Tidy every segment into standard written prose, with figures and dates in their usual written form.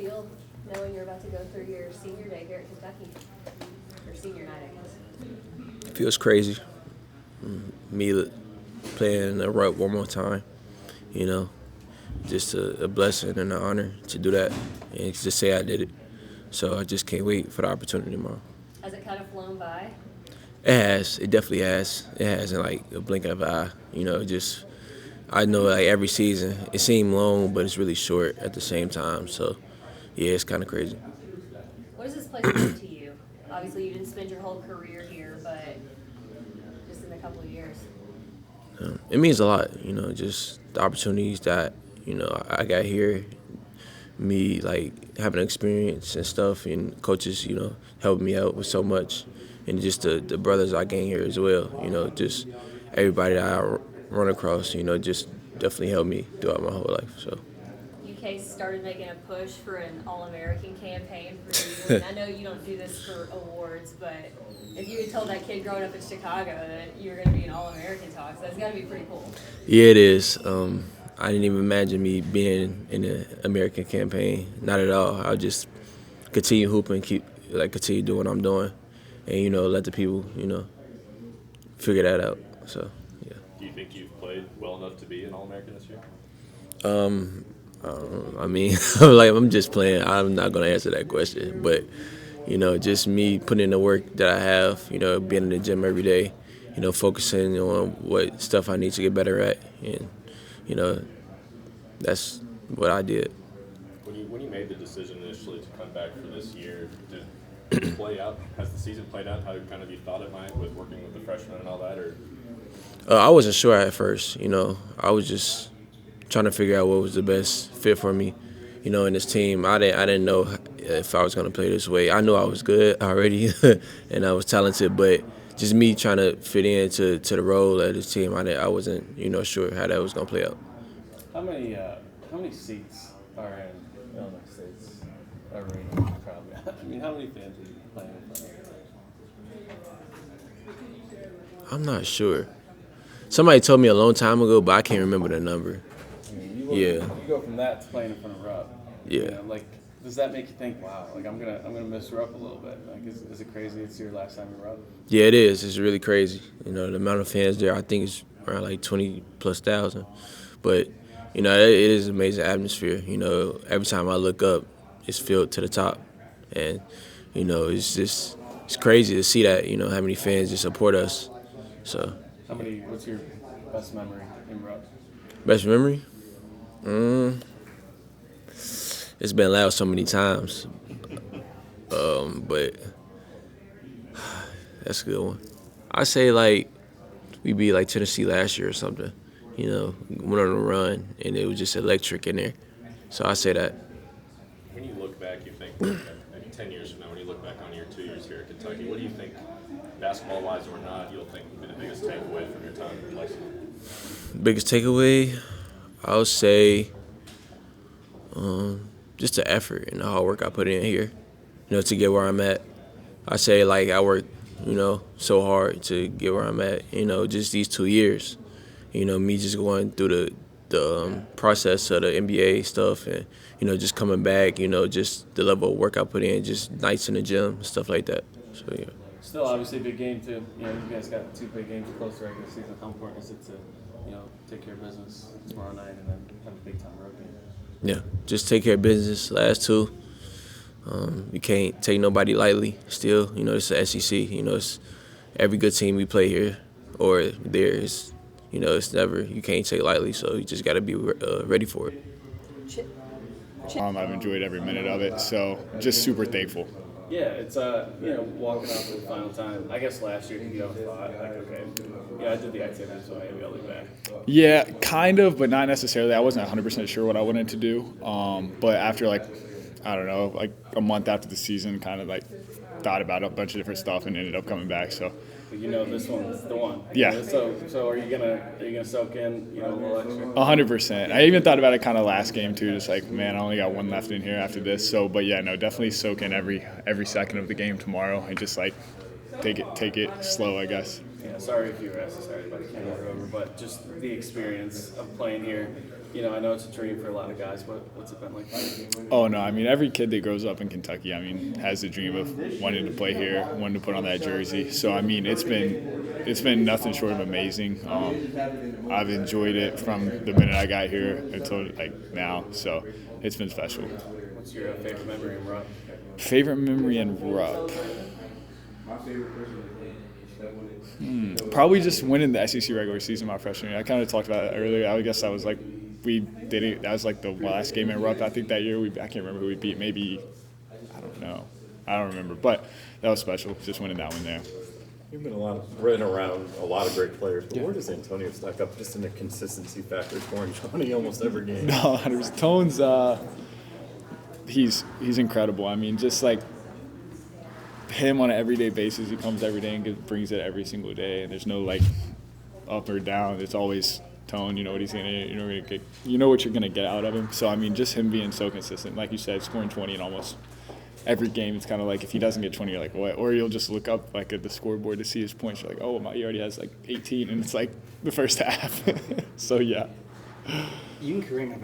feel knowing you're about to go through your senior day here at Kentucky? Or senior night, I guess. Feels crazy. Me playing a Rupp one more time, you know, just a blessing and an honor to do that and to say I did it. So I just can't wait for the opportunity tomorrow. Has it kind of flown by? It has. It definitely has. It has in like a blink of an eye. You know, just I know like every season it seemed long, but it's really short at the same time. So yeah, it's kind of crazy. What does this place mean to you? Obviously, you didn't spend your whole career here, but just in a couple of years. It means a lot. You know, just the opportunities that I got here. Me like having experience and stuff, and coaches helping me out with so much, and just the brothers I gained here as well. Just everybody that I run across, just definitely helped me throughout my whole life. So. UK started making a push for an All-American campaign for you. And I know you don't do this for awards, but if you had told that kid growing up in Chicago that you were going to be an All-American talks, that's got to be pretty cool. Yeah, it is. I didn't even imagine me being in the American campaign. Not at all. I'll just continue hooping, continue doing what I'm doing, and let the people figure that out. So yeah. Do you think you've played well enough to be an All-American this year? I mean, I'm just playing. I'm not gonna answer that question, but just me putting in the work that I have. Being in the gym every day. Focusing on what stuff I need to get better at, and that's what I did. When you made the decision initially to come back for this year, did it play out? Has the season played out how kind of you thought it might with working with the freshmen and all that, or? I wasn't sure at first. I was just trying to figure out what was the best fit for me. In this team, I didn't know if I was going to play this way. I knew I was good already, and I was talented, but just me trying to fit into the role of this team, I wasn't sure how that was going to play out. How many seats are in Illinois State's arena? Probably. I mean, how many fans are you playing in front of? I'm not sure. Somebody told me a long time ago, but I can't remember the number. I mean, You go from that to playing in front of Rupp. Yeah. Does that make you think, wow, I'm gonna miss Rupp a little bit? Like, is it crazy? It's your last time in Rupp? Yeah, it is. It's really crazy. The amount of fans there, I think it's around like 20,000+. But it is an amazing atmosphere. Every time I look up, it's filled to the top, and it's crazy to see that. How many fans just support us. So. What's your best memory in Rupp? Best memory? It's been loud so many times. But that's a good one. I say we beat Tennessee last year or something. Went on a run and it was just electric in there. So I say that. When you look back, you think maybe 10 years from now, when you look back on your 2 years here at Kentucky, what do you think, basketball-wise or not, you'll think would be the biggest takeaway from your time in Lexington? Biggest takeaway, I would say just the effort and the hard work I put in here, to get where I'm at. I say I worked, so hard to get where I'm at. Just these 2 years. Me just going through the process of the NBA stuff and just coming back. Just the level of work I put in, just nights in the gym, stuff like that. So yeah. Still, obviously, a big game too. You guys got 2 big games close to regular season. How important is it to take care of business tomorrow night and then have a big time road game? Yeah, just take care of business. Last 2. You can't take nobody lightly. Still, it's the SEC. It's every good team we play here or there is. It's never, you can't take lightly. So you just got to be ready for it. I've enjoyed every minute of it, so just super thankful. Yeah, it's walking out for the final time. I guess last year you thought okay, I did the activity, so maybe I'll look back. Yeah, kind of, but not necessarily. I wasn't 100% sure what I wanted to do. But after I don't know, a month after the season, kind of thought about a bunch of different stuff and ended up coming back. So. But this one's the one. Yeah. So are you gonna soak in a little extra? 100%. I even thought about it kind of last game too, just man, I only got one left in here after this. So, but yeah, no, definitely soak in every second of the game tomorrow and just take it slow, I guess. Yeah. Sorry if you were asked. Sorry about the camera over, but just the experience of playing here. I know it's a dream for a lot of guys. What's it been like? Oh, no, I mean, every kid that grows up in Kentucky, I mean, has the dream of wanting to play here, wanting to put on that jersey. So, I mean, it's been nothing short of amazing. I've enjoyed it from the minute I got here until, now. So, it's been special. What's your favorite memory in Rupp? Favorite memory in Rupp? Probably just winning the SEC regular season my freshman year. I kind of talked about it earlier. I guess that was that was the last game in Rupp. I think that year I can't remember who we beat. Maybe, I don't know. I don't remember. But that was special, just winning that one there. You've been running around a lot of great players, but where does Antonio stack up just in the consistency factor, scoring 20 almost every game? No, Tone's he's incredible. I mean, just him on an everyday basis, he comes every day and brings it every single day, and there's no up or down. It's always Tone. You know what he's gonna, you know what you're gonna get out of him. So I mean, just him being so consistent, like you said, scoring 20 in almost every game. It's kind of if he doesn't get 20, you're like, what? Or you'll just look up at the scoreboard to see his points. You're like, oh, he already has 18, and it's the first half. So yeah. You and Kareem have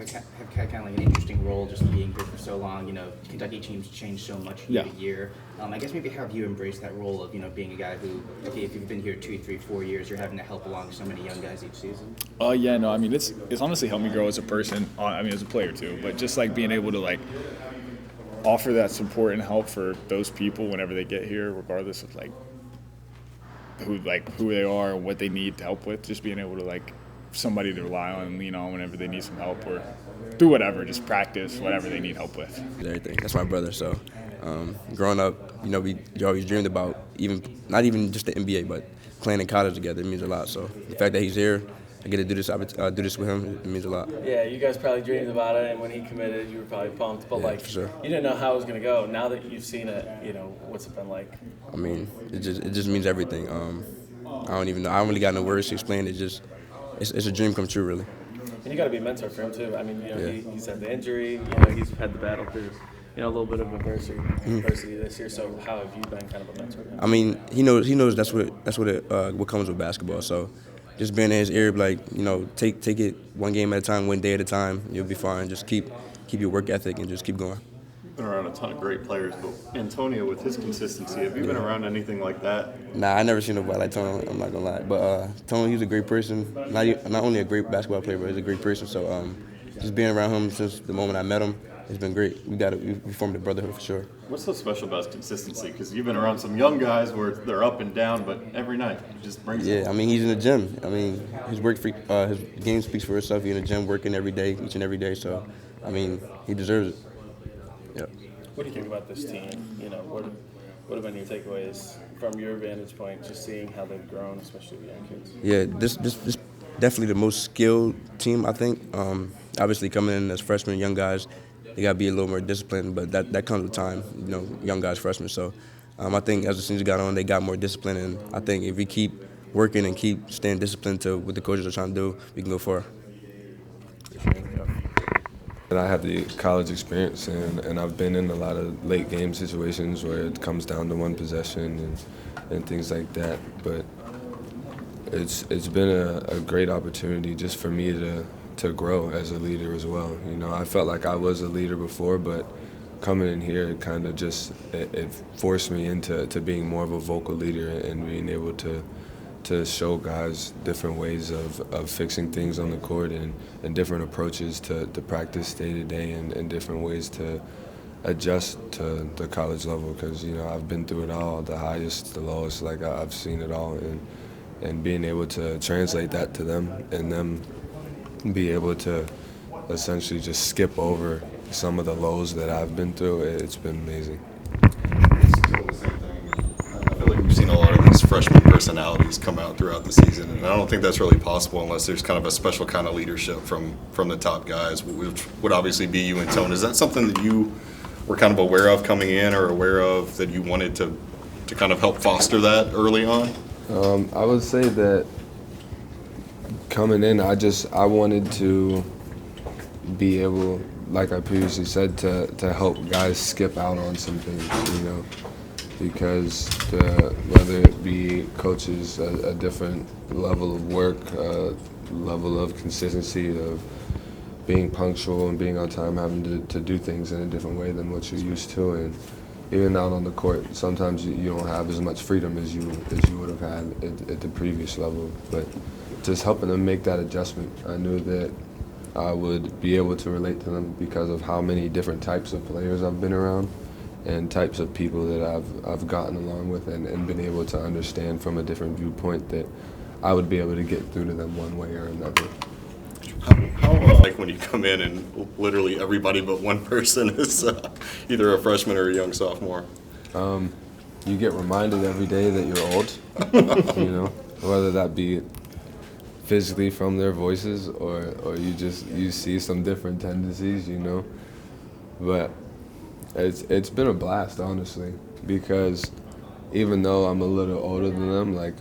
had kind of an interesting role just being here for so long. Kentucky teams change so much year to year. I guess maybe how have you embraced that role of, being a guy who, okay, if you've been here 2, 3, 4 years, you're having to help along so many young guys each season? Yeah, no, I mean, it's honestly helped me grow as a person. I mean, as a player too, but just being able to offer that support and help for those people whenever they get here, regardless of who they are and what they need help with. Just being able to somebody to rely on and lean on whenever they need some help, or do whatever, just practice whatever they need help with. Everything. That's my brother. So, growing up, we always dreamed about not even just the NBA, but playing in college together. It means a lot. So the fact that he's here, I get to do this with him. It means a lot. Yeah, you guys probably dreamed about it, and when he committed, you were probably pumped. But for sure. You didn't know how it was going to go. Now that you've seen it, what's it been like? I mean, it just means everything. I don't even know. I don't really got no words to explain it. It's a dream come true, really. And you got to be a mentor for him too. I mean, he's had the injury. He's had the battle through, a little bit of adversity this year. So how have you been kind of a mentor to him? I mean, he knows that's what comes with basketball. So just being in his ear, take it one game at a time, one day at a time. You'll be fine. Just keep your work ethic and just keep going. Been around a ton of great players, but Antonio, with his consistency, have you been around anything like that? Nah, I never seen nobody like Tony. I'm not gonna lie, but Tony, he's a great person. Not only a great basketball player, but he's a great person. So just being around him since the moment I met him, it's been great. We formed a brotherhood for sure. What's so special about his consistency? Because you've been around some young guys where they're up and down, but every night he just brings it. Yeah, I mean, he's in the gym. I mean, his game speaks for itself. He's in the gym working every day, each and every day. So, I mean, he deserves it. Yeah. What do you think about this team? What have been your takeaways from your vantage point, just seeing how they've grown, especially the young kids? Yeah, this definitely the most skilled team, I think. Obviously, coming in as freshmen, young guys, they got to be a little more disciplined, but that comes with time, young guys, freshmen. So I think as the season got on, they got more disciplined, and I think if we keep working and keep staying disciplined to what the coaches are trying to do, we can go far. And I have the college experience, and I've been in a lot of late game situations where it comes down to one possession and things like that. But it's been a great opportunity just for me to grow as a leader as well. I felt like I was a leader before, but coming in here, it kind of just it forced me into being more of a vocal leader and being able to show guys different ways of fixing things on the court and different approaches to practice day to day and different ways to adjust to the college level, because I've been through it all, the highest, the lowest, I've seen it all, and being able to translate that to them and them be able to essentially just skip over some of the lows that I've been through, it's been amazing. We've seen a lot of these freshman personalities come out throughout the season, and I don't think that's really possible unless there's kind of a special kind of leadership from the top guys, which would obviously be you and Tone. Is that something that you were kind of aware of coming in, or aware of that you wanted to kind of help foster that early on? I would say that coming in, I wanted to be able, like I previously said, to help guys skip out on some things, because whether it be coaches, a different level of work, level of consistency, of being punctual and being on time, having to do things in a different way than what you're used to. And even out on the court, sometimes you don't have as much freedom as you would have had at the previous level. But just helping them make that adjustment, I knew that I would be able to relate to them because of how many different types of players I've been around and types of people that I've gotten along with and been able to understand from a different viewpoint that I would be able to get through to them one way or another. How like when you come in and literally everybody but one person is either a freshman or a young sophomore? You get reminded every day that you're old, you know, whether that be physically from their voices or you see some different tendencies, you know. But it's been a blast, honestly, because even though I'm a little older than them, like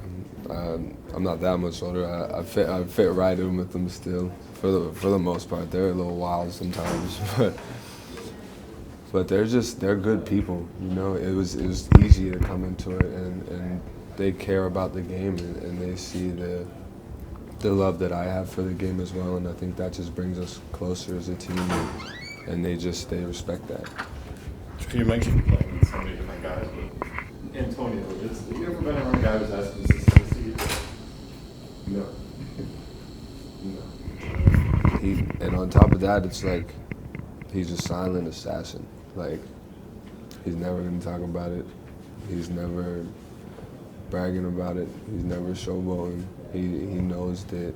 I'm not that much older, I fit right in with them still for the most part. They're a little wild sometimes, but they're good people, you know. It was easy to come into it and they care about the game and they see the love that I have for the game as well, and I think that just brings us closer as a team, and they respect that. You mentioned playing with so many different guys, but Antonio, have you ever been around a guy who's has consistency? No. And on top of that, it's like he's a silent assassin. Like, he's never gonna talk about it. He's never bragging about it. He's never showboating. He knows that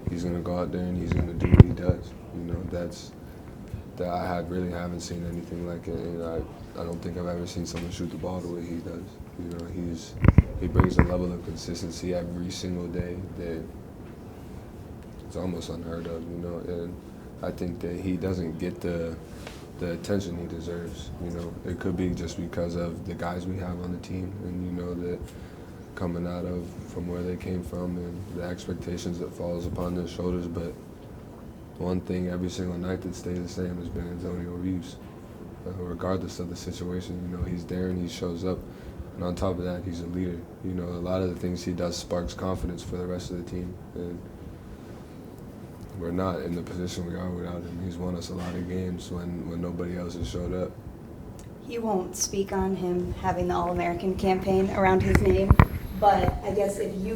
he's gonna go out there and he's gonna do what he does. You know, that I really haven't seen anything like it. And I don't think I've ever seen someone shoot the ball the way he does. You know, he brings a level of consistency every single day that it's almost unheard of. You know, and I think that he doesn't get the attention he deserves. You know, it could be just because of the guys we have on the team, and you know that coming out of from where they came from and the expectations that falls upon their shoulders. But one thing every single night that stays the same has been Antonio Reeves. Regardless of the situation, you know, he's there and he shows up. And on top of that, he's a leader. You know, a lot of the things he does sparks confidence for the rest of the team. And we're not in the position we are without him. He's won us a lot of games when nobody else has showed up. He won't speak on him having the All-American campaign around his name, but I guess if you